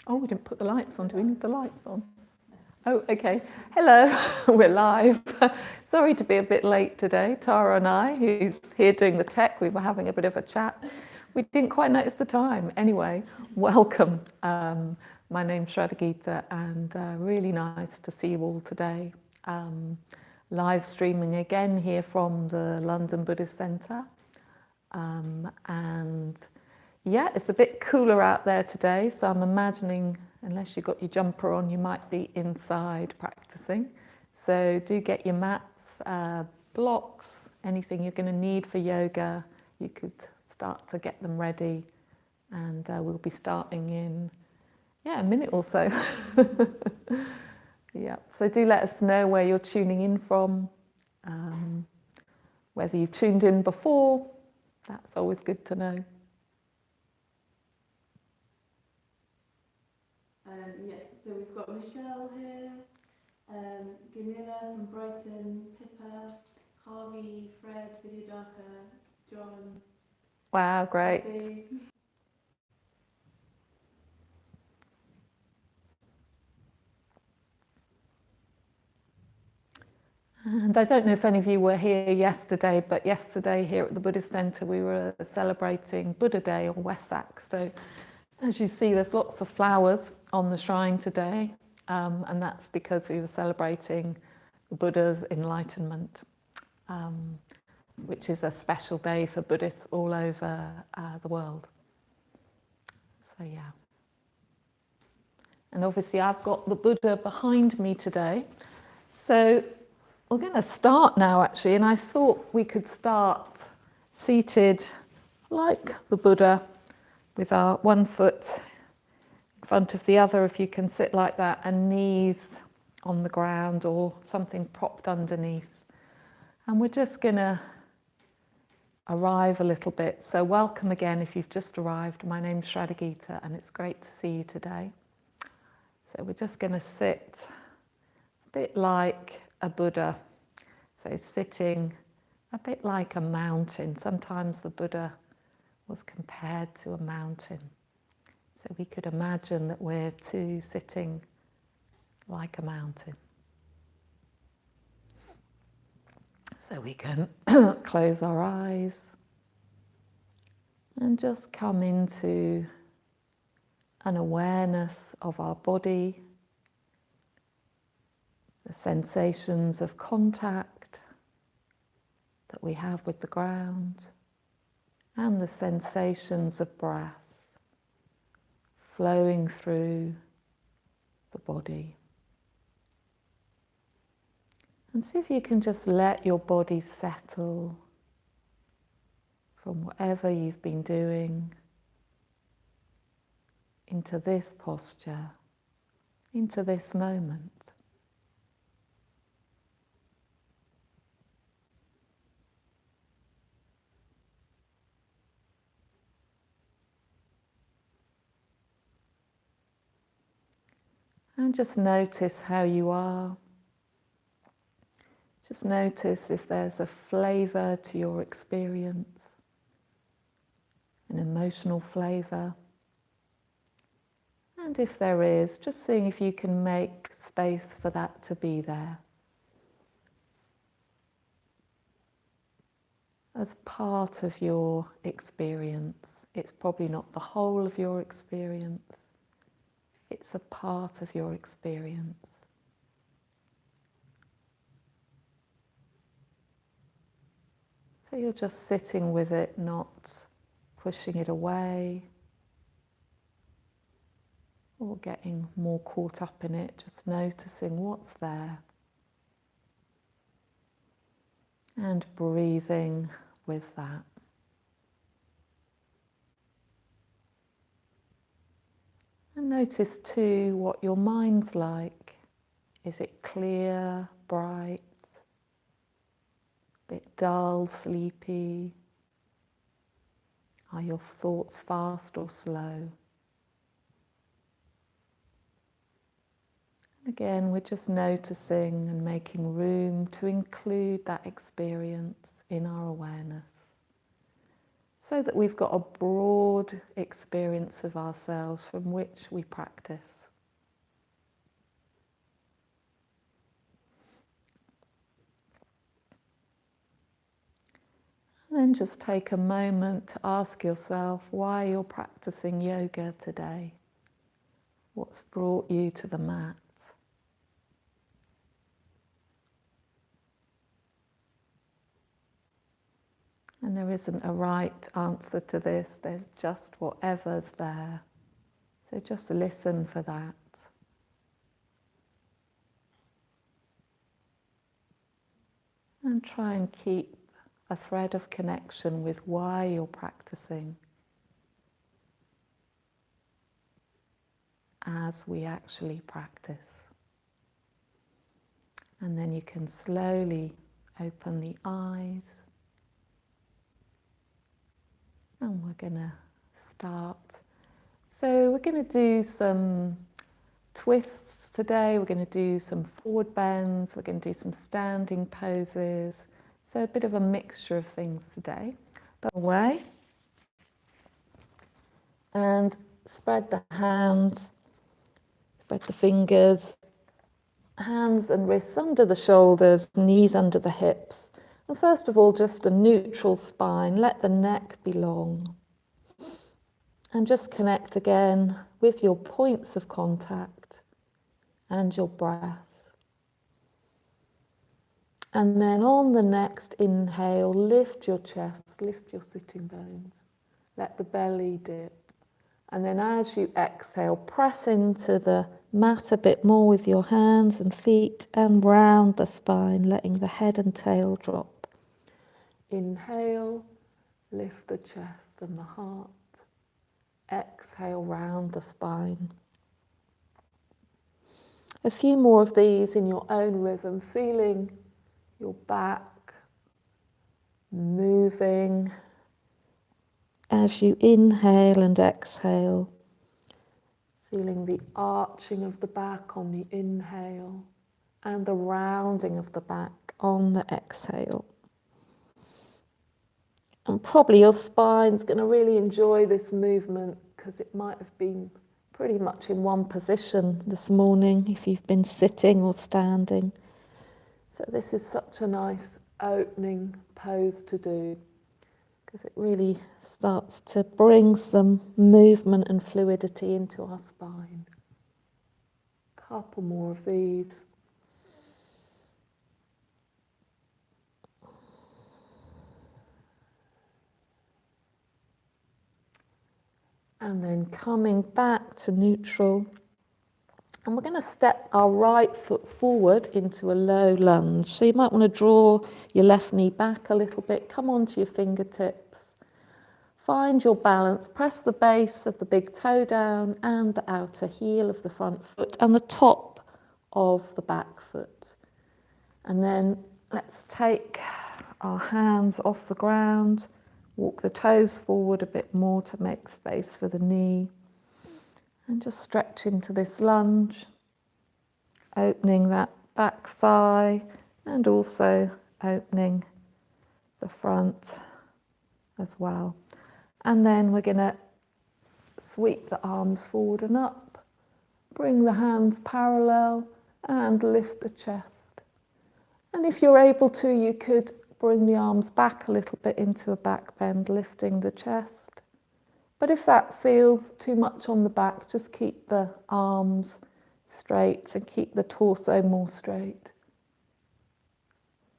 Oh, we didn't put the lights on. Do we need the lights on? Oh, okay. Hello, we're live. Sorry to be a bit late today. Tara and I, who's here doing the tech, we were having a bit of a chat. We didn't quite notice the time. Anyway, welcome. My name's Sraddhagita, and really nice to see you all today. Live streaming again here from the London Buddhist Centre. And yeah, it's a bit cooler out there today, so I'm imagining, unless you've got your jumper on, you might be inside practicing. So do get your mats, blocks, anything you're going to need for yoga. You could start to get them ready, and we'll be starting in a minute or so. Yeah, so do let us know where you're tuning in from, whether you've tuned in before. That's always good to know. Yeah, so we've got Michelle here, Gunilla from Brighton, Pippa, Harvey, Fred, Vidyadhaka, John. Wow, great. Abby. And I don't know if any of you were here yesterday, but yesterday here at the Buddhist Centre we were celebrating Buddha Day or Wesak. So as you see, there's lots of flowers on the shrine today, and that's because we were celebrating the Buddha's enlightenment, which is a special day for Buddhists all over the world. So yeah. And obviously I've got the Buddha behind me today. So we're going to start now actually, and I thought we could start seated like the Buddha with our one foot in front of the other, if you can sit like that, and knees on the ground or something propped underneath. And we're just going to arrive a little bit. So welcome again if you've just arrived. My name's Sraddhagita and it's great to see you today. So we're just going to sit a bit like a Buddha. So sitting a bit like a mountain. Sometimes the Buddha was compared to a mountain. So we could imagine that we're two sitting like a mountain. So we can close our eyes and just come into an awareness of our body, the sensations of contact that we have with the ground, and the sensations of breath flowing through the body. And see if you can just let your body settle from whatever you've been doing into this posture, into this moment. And just notice how you are. Just notice if there's a flavour to your experience, an emotional flavour. And if there is, just seeing if you can make space for that to be there. As part of your experience. It's probably not the whole of your experience. It's a part of your experience. So you're just sitting with it, not pushing it away or getting more caught up in it, just noticing what's there and breathing with that. And notice too what your mind's like. Is it clear, bright, a bit dull, sleepy? Are your thoughts fast or slow? And again, we're just noticing and making room to include that experience in our awareness. so that we've got a broad experience of ourselves from which we practice. And then just take a moment to ask yourself why you're practicing yoga today. What's brought you to the mat? And there isn't a right answer to this, there's just whatever's there. So just listen for that. And try and keep a thread of connection with why you're practicing as we actually practice. And then you can slowly open the eyes. And we're going to start. So we're going to do some twists today. We're going to do some forward bends. We're going to do some standing poses. So a bit of a mixture of things today. But away. And spread the hands, spread the fingers, hands and wrists under the shoulders, knees under the hips. And first of all, just a neutral spine. Let the neck be long. And just connect again with your points of contact and your breath. And then on the next inhale, lift your chest, lift your sitting bones. Let the belly dip. And then as you exhale, press into the mat a bit more with your hands and feet and round the spine, letting the head and tail drop. Inhale, lift the chest and the heart. Exhale, round the spine. A few more of these in your own rhythm, feeling your back moving as you inhale and exhale. Feeling the arching of the back on the inhale and the rounding of the back on the exhale. And probably your spine's going to really enjoy this movement because it might have been pretty much in one position this morning if you've been sitting or standing. So this is such a nice opening pose to do because it really starts to bring some movement and fluidity into our spine. Couple more of these. And then coming back to neutral. And we're going to step our right foot forward into a low lunge. So you might want to draw your left knee back a little bit. Come onto your fingertips. Find your balance. Press the base of the big toe down and the outer heel of the front foot and the top of the back foot. And then let's take our hands off the ground. Walk the toes forward a bit more to make space for the knee. And just stretch into this lunge, opening that back thigh and also opening the front as well. And then we're going to sweep the arms forward and up, bring the hands parallel and lift the chest. And if you're able to, you could bring the arms back a little bit into a back bend, lifting the chest. But if that feels too much on the back, just keep the arms straight and keep the torso more straight.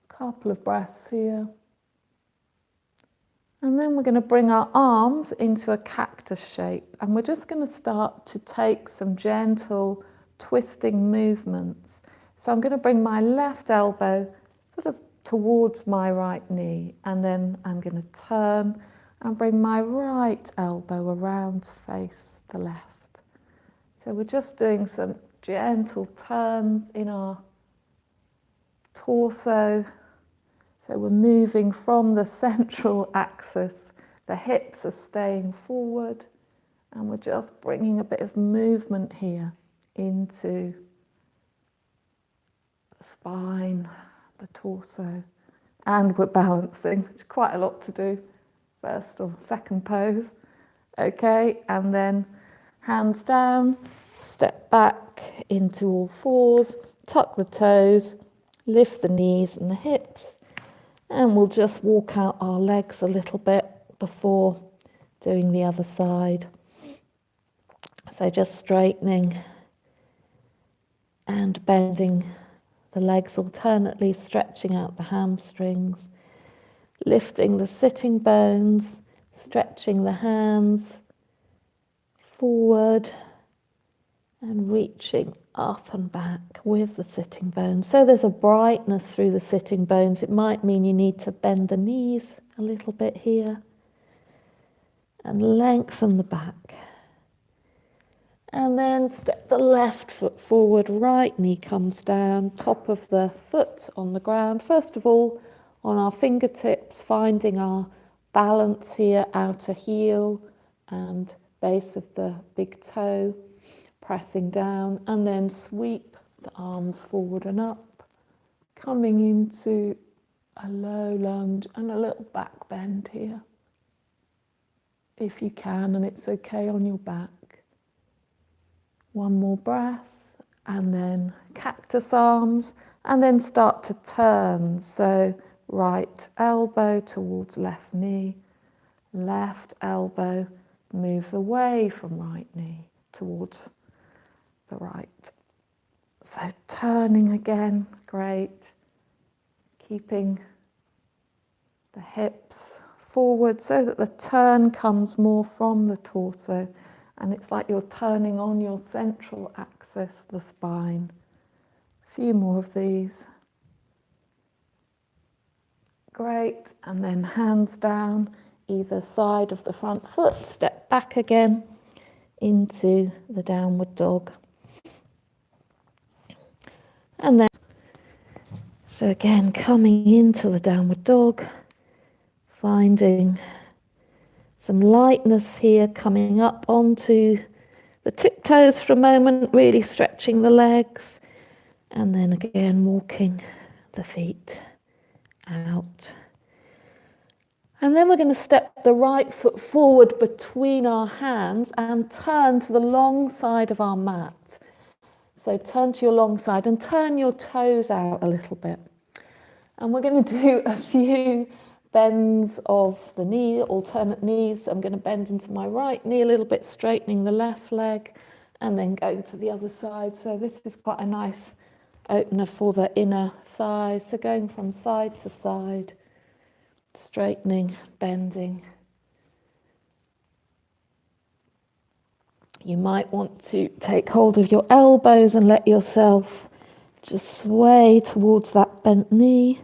Couple of breaths here. And then we're going to bring our arms into a cactus shape. And we're just going to start to take some gentle twisting movements. So I'm going to bring my left elbow sort of towards my right knee. And then I'm going to turn and bring my right elbow around to face the left. So we're just doing some gentle turns in our torso. So we're moving from the central axis. The hips are staying forward. And we're just bringing a bit of movement here into the spine, the torso. And we're balancing, which is quite a lot to do. first or second pose. Okay, and then hands down, step back into all fours, tuck the toes, lift the knees and the hips, and we'll just walk out our legs a little bit before doing the other side. So just straightening and bending the legs alternately, stretching out the hamstrings, lifting the sitting bones, stretching the hands forward and reaching up and back with the sitting bones. So there's a brightness through the sitting bones. It might mean you need to bend the knees a little bit here and lengthen the back. And then step the left foot forward, right knee comes down, top of the foot on the ground. First of all, on our fingertips, finding our balance here, outer heel and base of the big toe, pressing down, and then sweep the arms forward and up, coming into a low lunge and a little back bend here, if you can, and it's okay on your back. One more breath, and then cactus arms, and then start to turn. So right elbow towards left knee, left elbow moves away from right knee towards the right. So turning again, great. Keeping the hips forward so that the turn comes more from the torso. And it's like you're turning on your central axis, the spine. A few more of these. Great. And then hands down, either side of the front foot. Step back again into the downward dog. And then, so again, coming into the downward dog, finding some lightness here, coming up onto the tiptoes for a moment, really stretching the legs, and then again walking the feet out. And then we're going to step the right foot forward between our hands and turn to the long side of our mat. So turn to your long side and turn your toes out a little bit. And we're going to do a few bends of the knee, alternate knees. I'm going to bend into my right knee a little bit, straightening the left leg, and then going to the other side. So this is quite a nice opener for the inner thighs. So going from side to side, straightening, bending. You might want to take hold of your elbows and let yourself just sway towards that bent knee.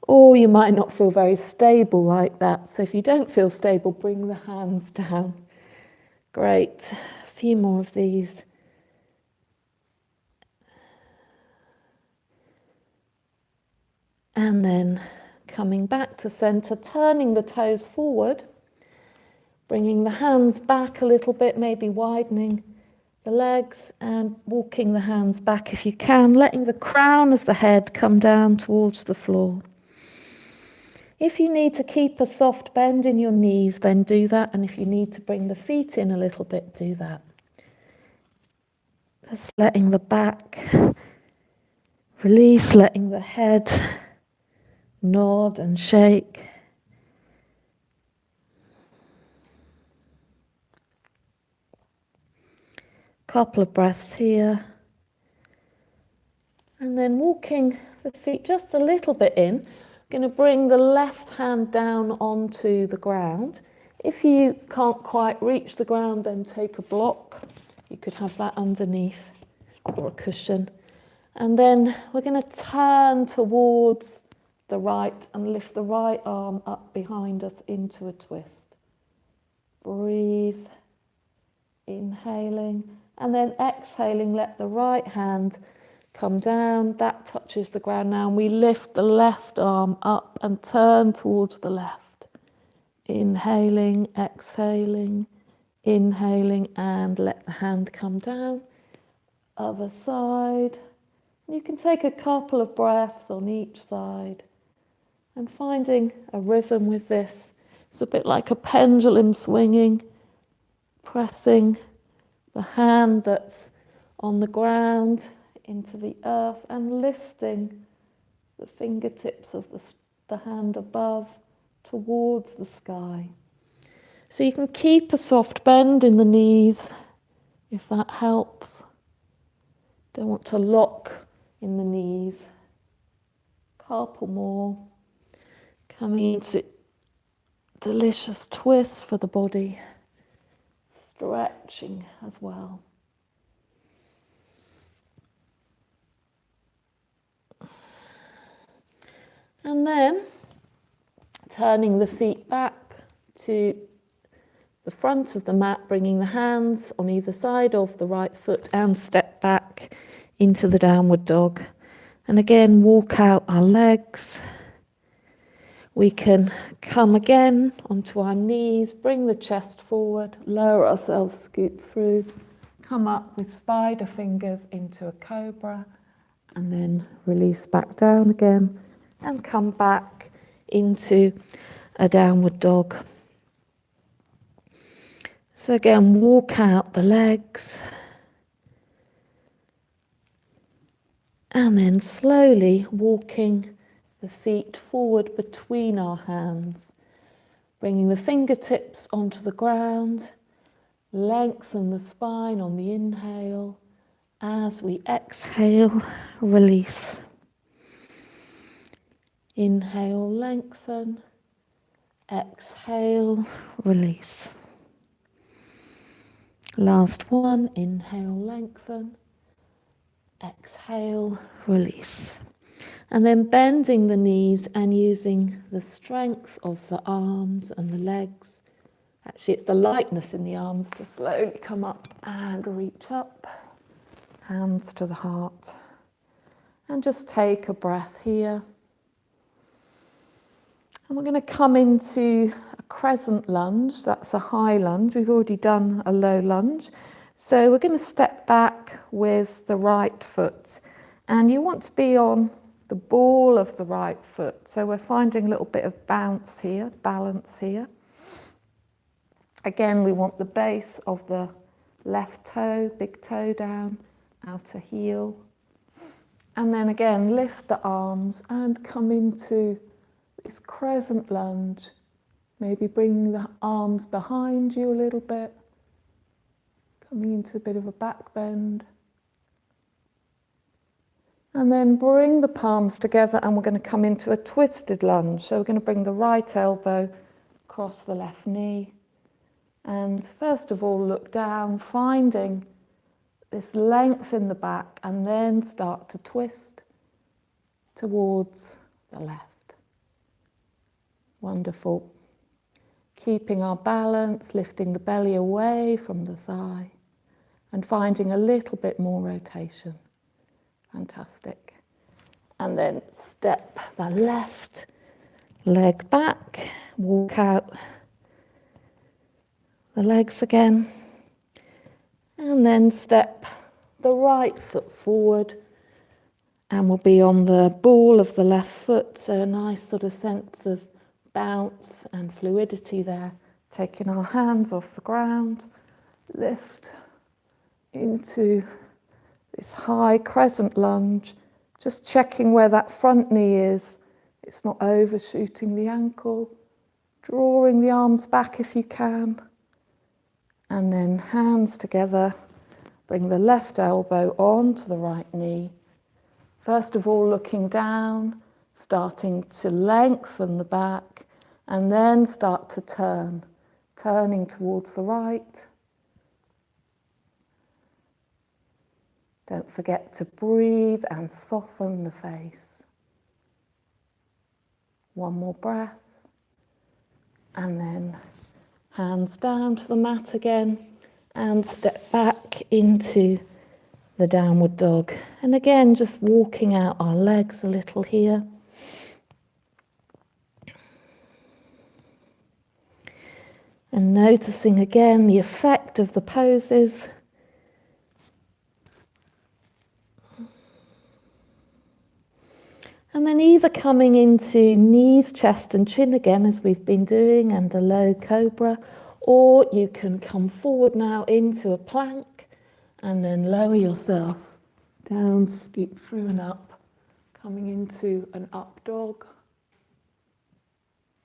Or you might not feel very stable like that. So if you don't feel stable, bring the hands down. Great. A few more of these. And then coming back to center, turning the toes forward, bringing the hands back a little bit, maybe widening the legs and walking the hands back if you can, letting the crown of the head come down towards the floor. If you need to keep a soft bend in your knees, then do that. And if you need to bring the feet in a little bit, do that. Just letting the back release, letting the head nod and shake. Couple of breaths here. And then walking the feet just a little bit in. Going to bring the left hand down onto the ground. If you can't quite reach the ground, then take a block. You could have that underneath or a cushion. And then we're going to turn towards the right and lift the right arm up behind us into a twist. Breathe, inhaling, and then exhaling, let the right hand come down, that touches the ground now, and we lift the left arm up and turn towards the left. Inhaling, exhaling, inhaling, and let the hand come down. Other side. You can take a couple of breaths on each side and finding a rhythm with this. It's a bit like a pendulum swinging, pressing the hand that's on the ground into the earth and lifting the fingertips of the hand above towards the sky. So you can keep a soft bend in the knees if that helps. Don't want to lock in the knees. Couple more. Coming into delicious twist for the body. Stretching as well. And then turning the feet back to the front of the mat, bringing the hands on either side of the right foot and step back into the downward dog. And again, walk out our legs. We can come again onto our knees, bring the chest forward, lower ourselves, scoot through, come up with spider fingers into a cobra, and then release back down again, and come back into a downward dog. So again, walk out the legs, and then slowly walking the feet forward between our hands, bringing the fingertips onto the ground, lengthen the spine on the inhale. As we exhale, release. Inhale, lengthen. Exhale, release. Last one, inhale, lengthen. Exhale, release. And then bending the knees and using the strength of the arms and the legs. Actually, it's the lightness in the arms to slowly come up and reach up. Hands to the heart. And just take a breath here. And we're going to come into a crescent lunge. That's a high lunge. We've already done a low lunge. So we're going to step back with the right foot. And you want to be on the ball of the right foot. So we're finding a little bit of bounce here, balance here. Again, we want the base of the left toe, big toe down, outer heel. And then again, lift the arms and come into this crescent lunge. Maybe bring the arms behind you a little bit. Coming into a bit of a back bend. And then bring the palms together and we're going to come into a twisted lunge. So we're going to bring the right elbow across the left knee. And first of all, look down, finding this length in the back, and then start to twist towards the left. Wonderful. Keeping our balance, lifting the belly away from the thigh, and finding a little bit more rotation. Fantastic. And then step the left leg back, walk out the legs again, and then step the right foot forward, and we'll be on the ball of the left foot, so a nice sort of sense of bounce and fluidity there. Taking our hands off the ground, lift into this high crescent lunge, just checking where that front knee is. It's not overshooting the ankle, drawing the arms back if you can. And then hands together, bring the left elbow onto the right knee. First of all, looking down, starting to lengthen the back, and then start to turn, turning towards the right. Don't forget to breathe and soften the face. One more breath, and then hands down to the mat again, and step back into the downward dog. And again, just walking out our legs a little here. And noticing again the effect of the poses. And then either coming into knees, chest and chin again, as we've been doing, and the low cobra, or you can come forward now into a plank and then lower yourself down, scoop through and up, coming into an up dog.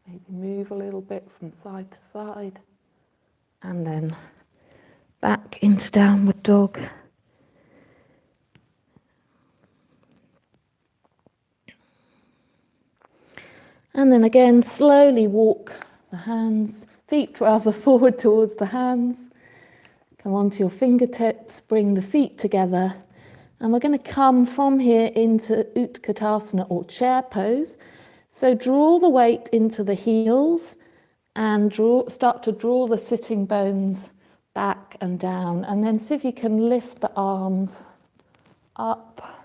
Maybe move a little bit from side to side, and then back into downward dog. And then again, slowly walk the hands, feet rather, forward towards the hands. Come onto your fingertips, bring the feet together. And we're going to come from here into Utkatasana, or chair pose. So draw the weight into the heels and start to draw the sitting bones back and down. And then see if you can lift the arms up,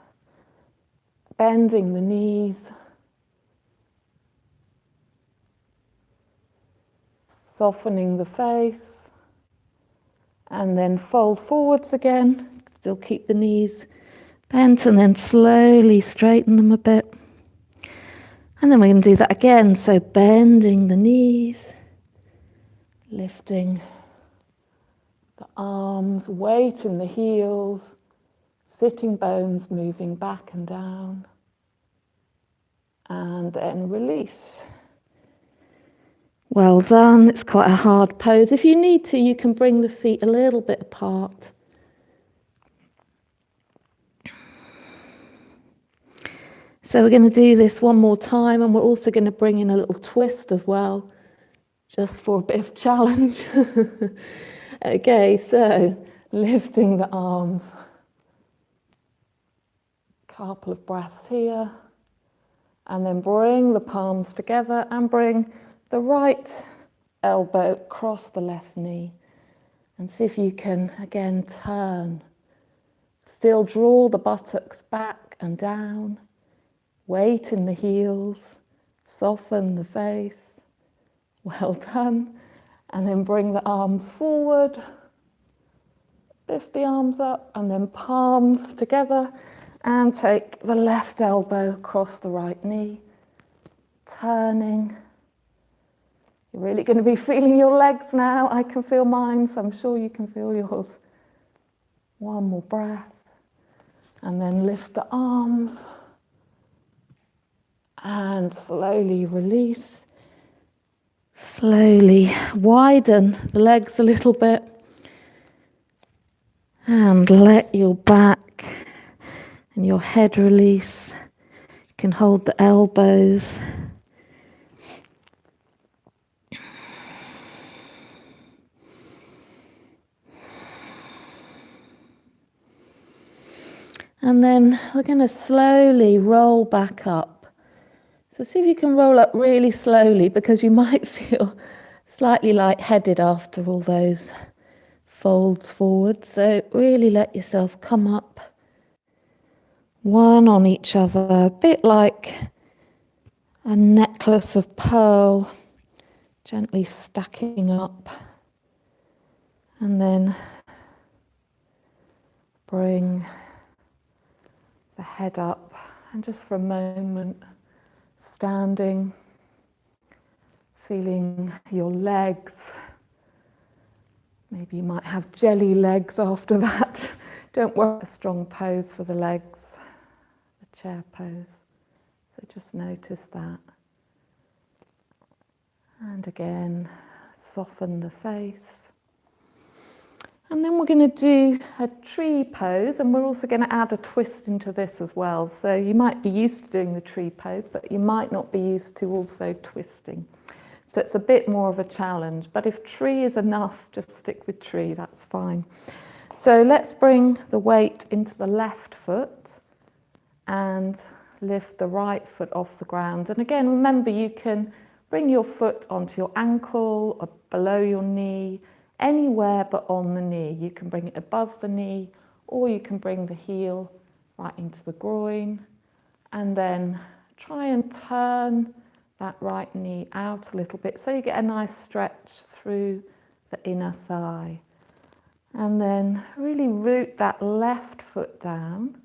bending the knees. Softening the face, and then fold forwards again, still keep the knees bent, and then slowly straighten them a bit. And then we're going to do that again, so bending the knees, lifting the arms, weight in the heels, sitting bones moving back and down, and then release. Well done. It's quite a hard pose. If you need to, you can bring the feet a little bit apart. So we're going to do this one more time, and we're also going to bring in a little twist as well, just for a bit of challenge. Okay, so lifting the arms. Couple of breaths here. And then bring the palms together and bring the right elbow across the left knee, and see if you can again turn. Still draw the buttocks back and down, weight in the heels, soften the face. Well done. And then bring the arms forward, lift the arms up, and then palms together, and take the left elbow across the right knee, turning. You're really going to be feeling your legs now. I can feel mine, so I'm sure you can feel yours. One more breath. And then lift the arms. And slowly release. Slowly widen the legs a little bit. And let your back and your head release. You can hold the elbows. And then we're going to slowly roll back up. So see if you can roll up really slowly, because you might feel slightly lightheaded after all those folds forward. So really let yourself come up, one on each other, a bit like a necklace of pearl, gently stacking up. And then bring the head up, and just for a moment, standing, feeling your legs. Maybe you might have jelly legs after that. Don't worry, a strong pose for the legs, the chair pose. So just notice that. And again, soften the face. And then we're going to do a tree pose, and we're also going to add a twist into this as well. So you might be used to doing the tree pose, but you might not be used to also twisting. So it's a bit more of a challenge, but if tree is enough, just stick with tree, that's fine. So let's bring the weight into the left foot and lift the right foot off the ground. And again, remember, you can bring your foot onto your ankle or below your knee, anywhere but on the knee. You can bring it above the knee, or you can bring the heel right into the groin, and then try and turn that right knee out a little bit so you get a nice stretch through the inner thigh. And then really root that left foot down,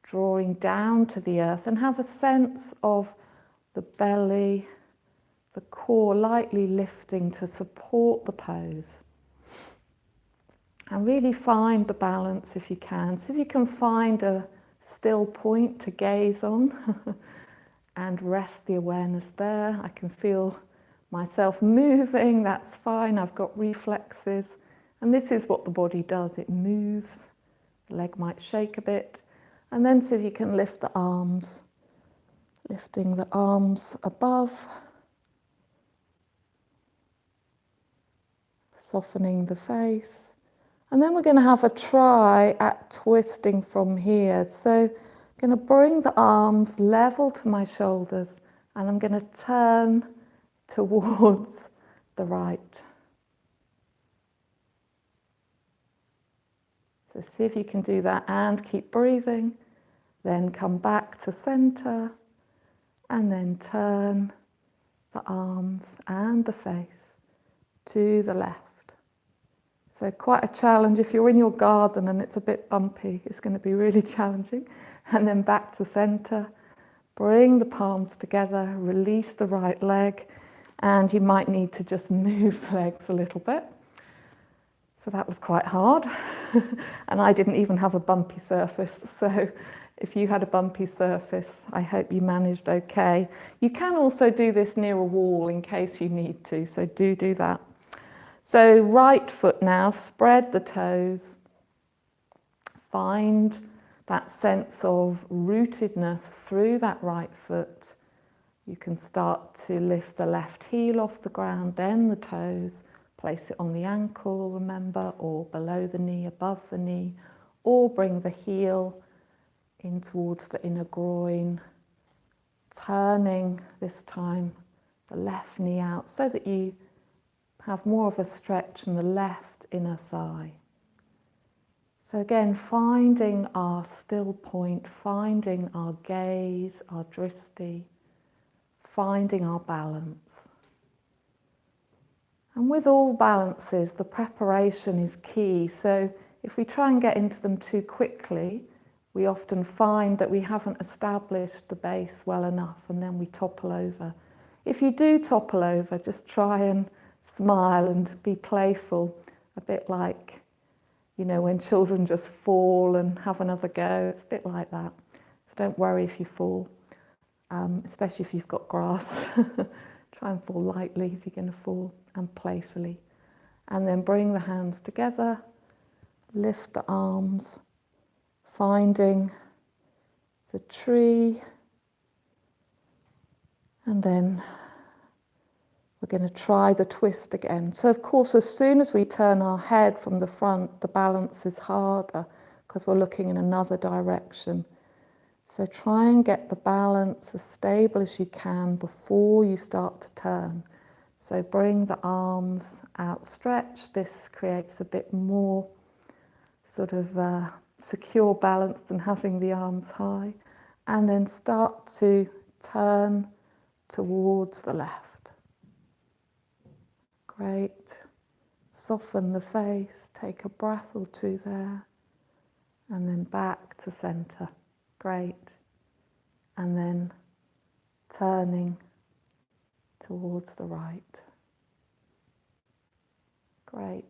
drawing down to the earth, and have a sense of the belly, the core lightly lifting to support the pose. And really find the balance if you can. So if you can find a still point to gaze on and rest the awareness there. I can feel myself moving, that's fine, I've got reflexes. And this is what the body does, it moves. The leg might shake a bit. And then see if you can lift the arms, lifting the arms above, softening the face. And then we're going to have a try at twisting from here. So I'm going to bring the arms level to my shoulders and I'm going to turn towards the right. So see if you can do that and keep breathing. Then come back to center and then turn the arms and the face to the left. So quite a challenge. If you're in your garden and it's a bit bumpy, it's going to be really challenging. And then back to center. Bring the palms together, release the right leg, and you might need to just move the legs a little bit. So that was quite hard. And I didn't even have a bumpy surface. So if you had a bumpy surface, I hope you managed okay. You can also do this near a wall in case you need to, so do that. So right foot now, spread the toes, find that sense of rootedness through that right foot. You can start to lift the left heel off the ground, then the toes, place it on the ankle, remember, or below the knee, above the knee, or bring the heel in towards the inner groin, turning this time the left knee out so that you have more of a stretch in the left inner thigh. So again, finding our still point, finding our gaze, our dristi, finding our balance. And with all balances, the preparation is key. So if we try and get into them too quickly, we often find that we haven't established the base well enough and then we topple over. If you do topple over, just try and smile and be playful, a bit like, you know, when children just fall and have another go. It's a bit like that. So don't worry if you fall, especially if you've got grass. Try and fall lightly if you're going to fall, and playfully. And then bring the hands together, lift the arms, finding the tree, and then we're going to try the twist again. So of course, as soon as we turn our head from the front, the balance is harder because we're looking in another direction. So try and get the balance as stable as you can before you start to turn. So bring the arms outstretched. This creates a bit more sort of secure balance than having the arms high. And then start to turn towards the left. Great. Soften the face, take a breath or two there, and then back to center. Great. And then turning towards the right. Great.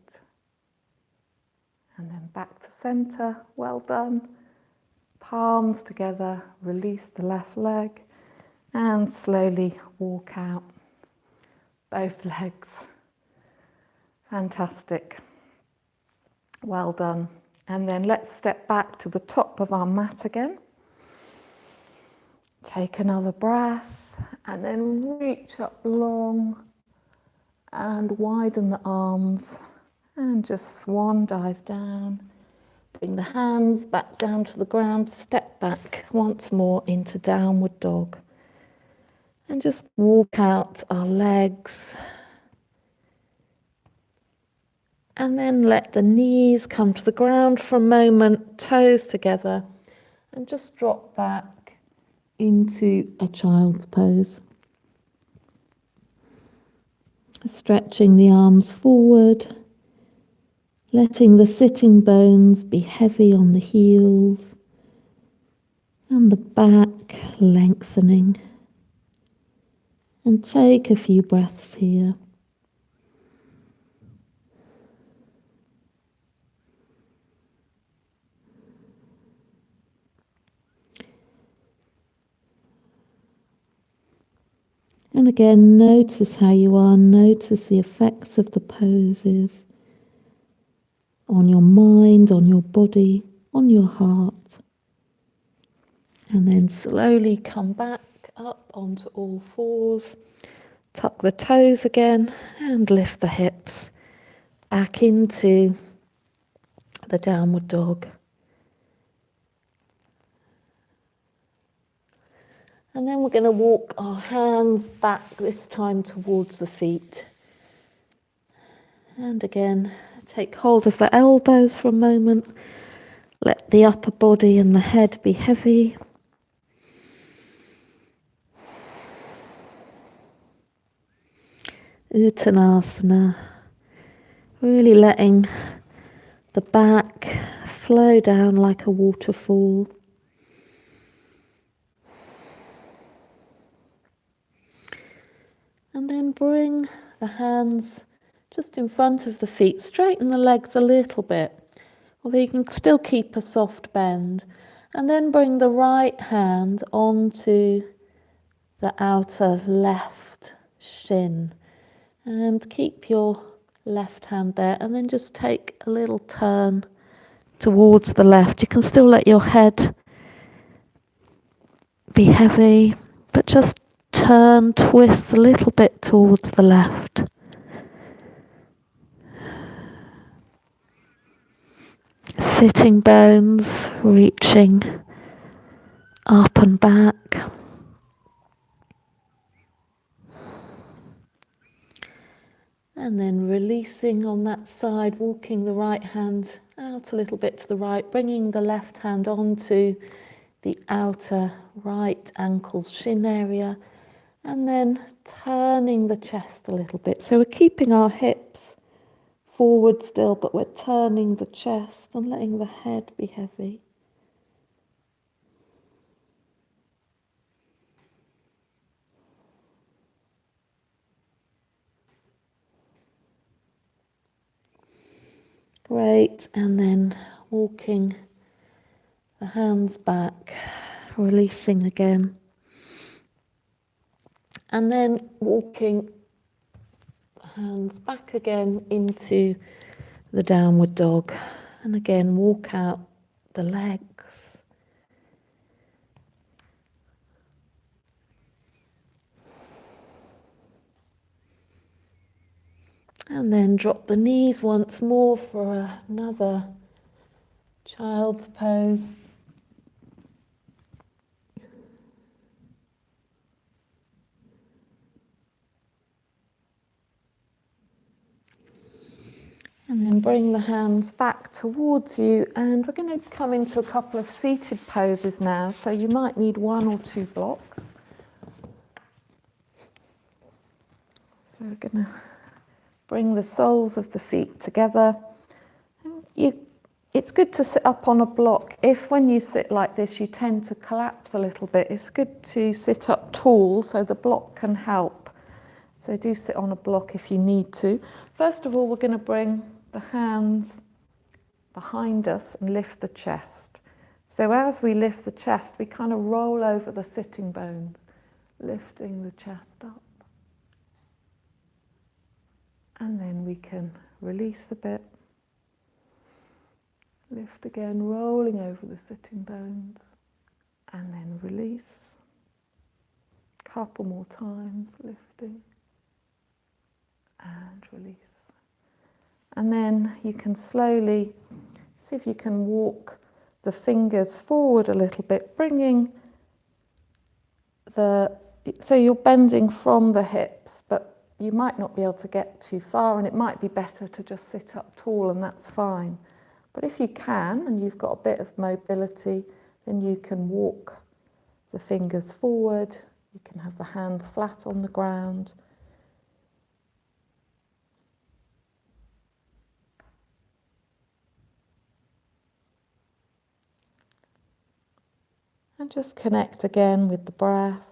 And then back to center. Well done. Palms together, release the left leg, and slowly walk out both legs. Fantastic. Well done. And then let's step back to the top of our mat again. Take another breath and then reach up long and widen the arms and just swan dive down. Bring the hands back down to the ground, step back once more into downward dog. And just walk out our legs. And then let the knees come to the ground for a moment, toes together, and just drop back into a child's pose. Stretching the arms forward, letting the sitting bones be heavy on the heels, and the back lengthening. And take a few breaths here. And again, notice how you are, notice the effects of the poses on your mind, on your body, on your heart. And then slowly come back up onto all fours, tuck the toes again and lift the hips back into the downward dog. And then we're going to walk our hands back, this time towards the feet. And again, take hold of the elbows for a moment. Let the upper body and the head be heavy. Uttanasana. Really letting the back flow down like a waterfall. And then bring the hands just in front of the feet. Straighten the legs a little bit, although you can still keep a soft bend. And then bring the right hand onto the outer left shin. And keep your left hand there. And then just take a little turn towards the left. You can still let your head be heavy, but just turn, twist a little bit towards the left. Sitting bones reaching up and back. And then releasing on that side, walking the right hand out a little bit to the right, bringing the left hand onto the outer right ankle shin area, and then turning the chest a little bit. So we're keeping our hips forward still, but we're turning the chest and letting the head be heavy. Great, and then walking the hands back, releasing again. And then walking the hands back again into the downward dog. And again, walk out the legs. And then drop the knees once more for another child's pose. And then bring the hands back towards you, and we're going to come into a couple of seated poses now, so you might need one or two blocks. So we're going to bring the soles of the feet together. It's good to sit up on a block. If when you sit like this you tend to collapse a little bit, it's good to sit up tall so the block can help. So do sit on a block if you need to. First of all, we're going to bring the hands behind us and lift the chest. So as we lift the chest, we kind of roll over the sitting bones, lifting the chest up. And then we can release a bit. Lift again, rolling over the sitting bones. And then release. Couple more times, lifting. And release. And then you can slowly see if you can walk the fingers forward a little bit, bringing so you're bending from the hips, but you might not be able to get too far, and it might be better to just sit up tall, and that's fine. But if you can, and you've got a bit of mobility, then you can walk the fingers forward. You can have the hands flat on the ground. And just connect again with the breath.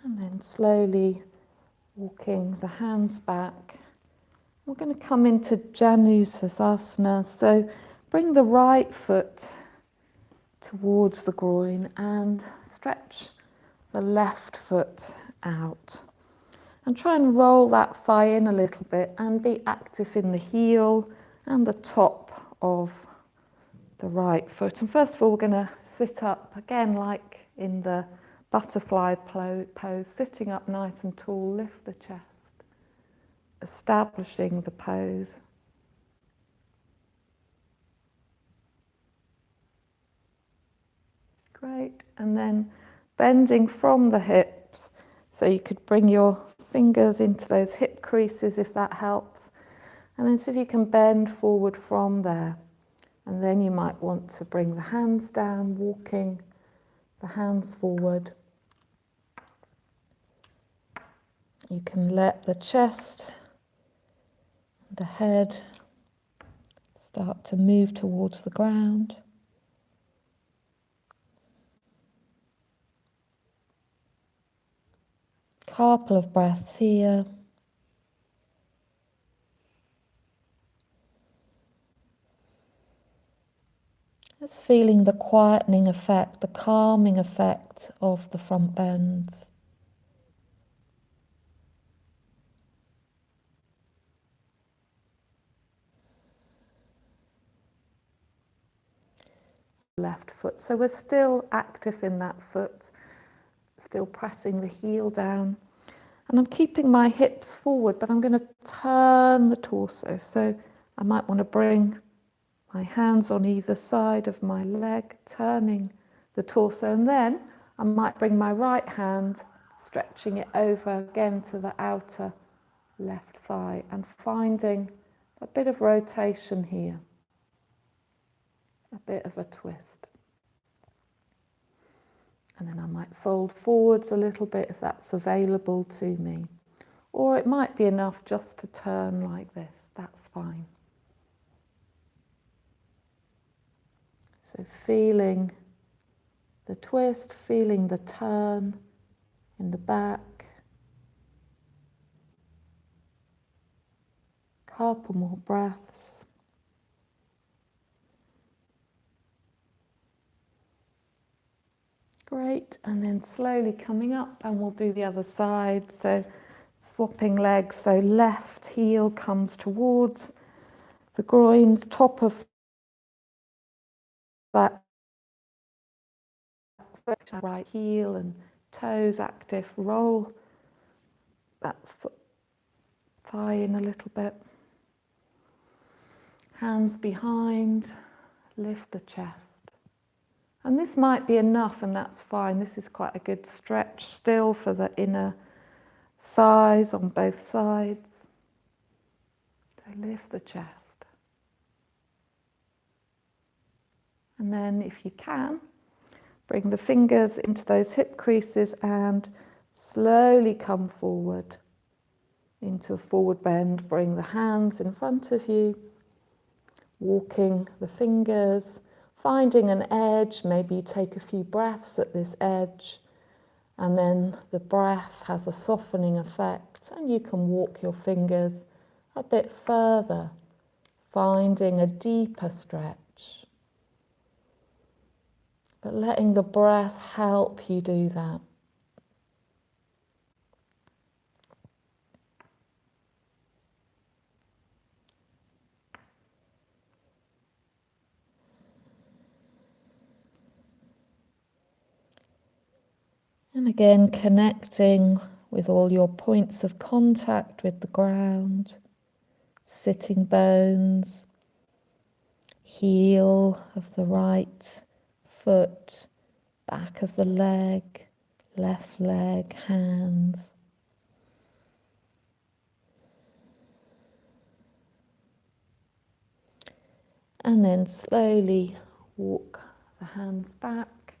And then slowly walking the hands back. We're going to come into Janusasana. So bring the right foot towards the groin and stretch the left foot out. And try and roll that thigh in a little bit and be active in the heel and the top of the right foot. And first of all, we're going to sit up again like in the butterfly pose, sitting up nice and tall, lift the chest, establishing the pose. Great. And then bending from the hips, so you could bring your fingers into those hip creases if that helps. And then see if you can bend forward from there. And then you might want to bring the hands down, walking the hands forward. You can let the chest, the head start to move towards the ground. Couple of breaths here. Just feeling the quietening effect, the calming effect of the front bends. Left foot. So we're still active in that foot, still pressing the heel down. And I'm keeping my hips forward, but I'm going to turn the torso. So I might want to bring my hands on either side of my leg, turning the torso. And then I might bring my right hand, stretching it over again to the outer left thigh and finding a bit of rotation here, a bit of a twist. And then I might fold forwards a little bit if that's available to me. Or it might be enough just to turn like this, that's fine. So feeling the twist, feeling the turn in the back. Couple more breaths. Great, and then slowly coming up, and we'll do the other side. So swapping legs, so left heel comes towards the groins, top of that right heel and toes active. Roll that thigh in a little bit. Hands behind, lift the chest. And this might be enough, and that's fine. This is quite a good stretch still for the inner thighs on both sides. So lift the chest. And then if you can, bring the fingers into those hip creases and slowly come forward into a forward bend. Bring the hands in front of you, walking the fingers, finding an edge. Maybe you take a few breaths at this edge, and then the breath has a softening effect, and you can walk your fingers a bit further, finding a deeper stretch. But letting the breath help you do that. And again, connecting with all your points of contact with the ground, sitting bones, heel of the right foot, back of the leg, left leg, hands. And then slowly walk the hands back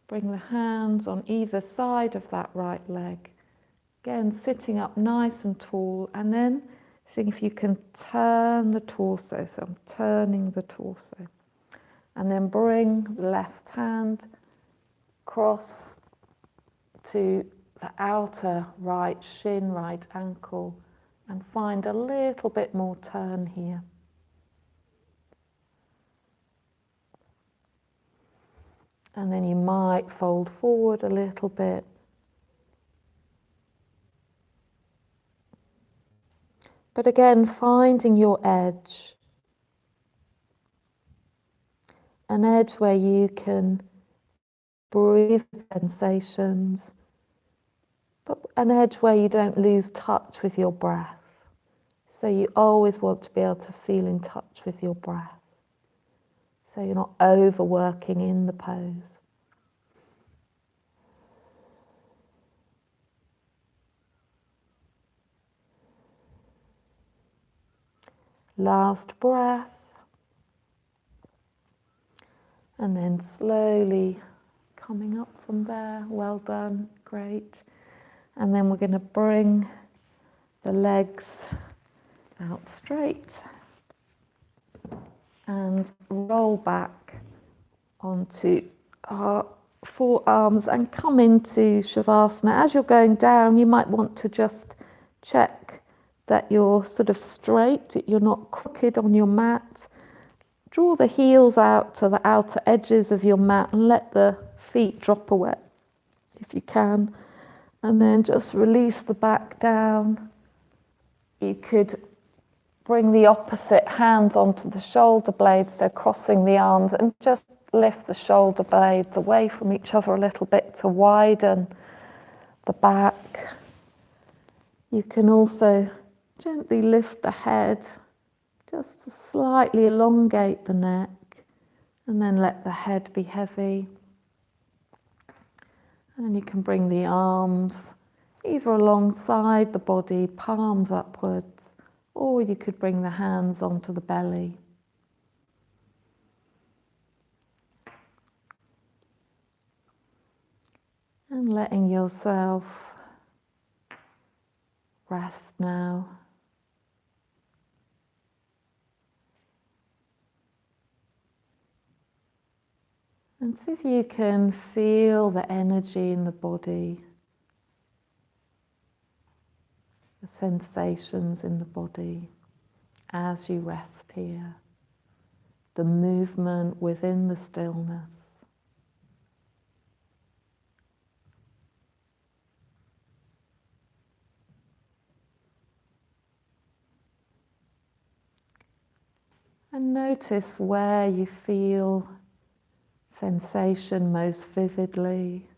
Bring the hands on either side of that right leg. Again, sitting up nice and tall, and then seeing if you can turn the torso. So I'm turning the torso. And then bring the left hand across to the outer right shin, right ankle, and find a little bit more turn here. And then you might fold forward a little bit. But again, finding your edge. An edge where you can breathe sensations, but an edge where you don't lose touch with your breath. So you always want to be able to feel in touch with your breath. So you're not overworking in the pose. Last breath. And then slowly coming up from there. Well done, great. And then we're going to bring the legs out straight and roll back onto our forearms and come into Shavasana. As you're going down, you might want to just check that you're sort of straight, that you're not crooked on your mat. Draw the heels out to the outer edges of your mat and let the feet drop away if you can. And then just release the back down. You could bring the opposite hands onto the shoulder blades, so crossing the arms, and just lift the shoulder blades away from each other a little bit to widen the back. You can also gently lift the head, just to slightly elongate the neck, and then let the head be heavy. And then you can bring the arms either alongside the body, palms upwards, or you could bring the hands onto the belly. And letting yourself rest now. And see if you can feel the energy in the body, the sensations in the body as you rest here, the movement within the stillness. And notice where you feel sensation most vividly.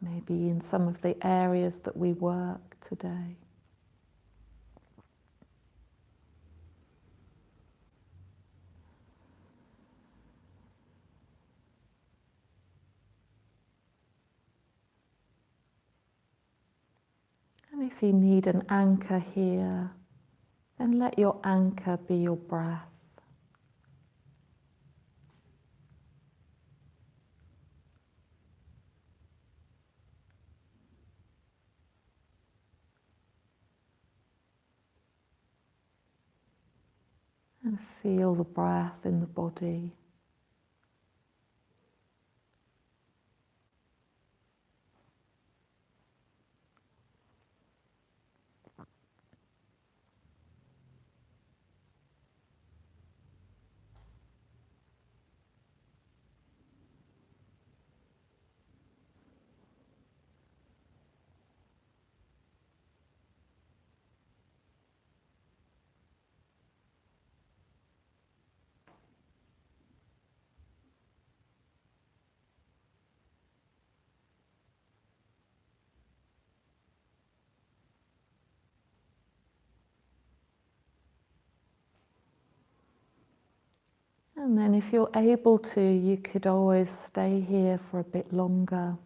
Maybe in some of the areas that we work today. And if you need an anchor here, then let your anchor be your breath. And feel the breath in the body. And then if you're able to, you could always stay here for a bit longer,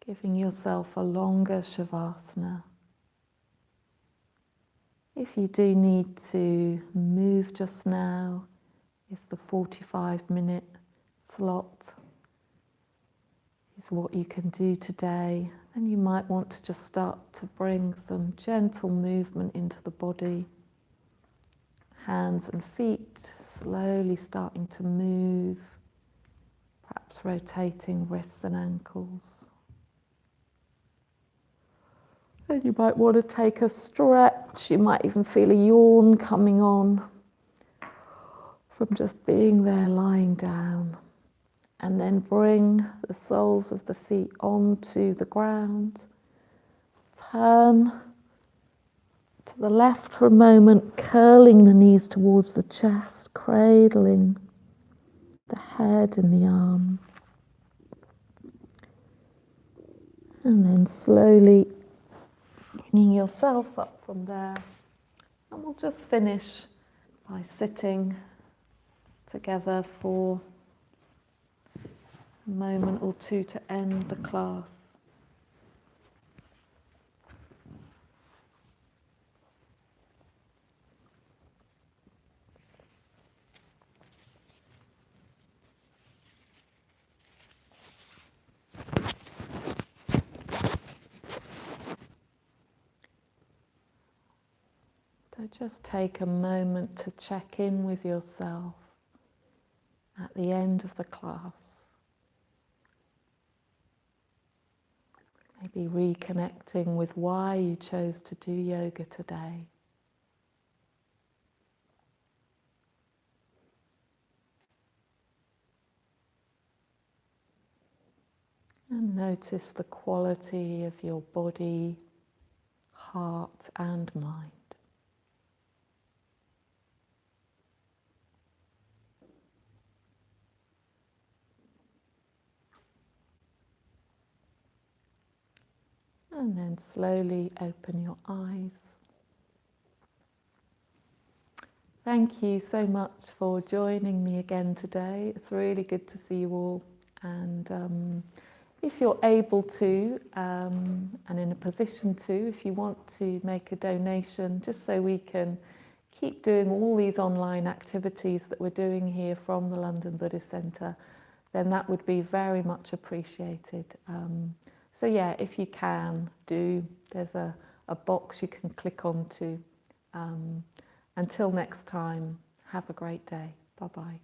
giving yourself a longer Shavasana. If you do need to move just now, if the 45-minute slot is what you can do today, then you might want to just start to bring some gentle movement into the body. Hands and feet slowly starting to move, perhaps rotating wrists and ankles. And you might want to take a stretch. You might even feel a yawn coming on from just being there, lying down. And then bring the soles of the feet onto the ground. Turn to the left for a moment, curling the knees towards the chest, cradling the head and the arm. And then slowly bringing yourself up from there. And we'll just finish by sitting together for a moment or two to end the class. So just take a moment to check in with yourself at the end of the class. Maybe reconnecting with why you chose to do yoga today. And notice the quality of your body, heart and mind. And then slowly open your eyes. Thank you so much for joining me again today. It's really good to see you all. And if you're able to, and in a position to, if you want to make a donation, just so we can keep doing all these online activities that we're doing here from the London Buddhist Centre, then that would be very much appreciated. So yeah, if you can do, there's a box you can click onto. Until next time, have a great day. Bye-bye.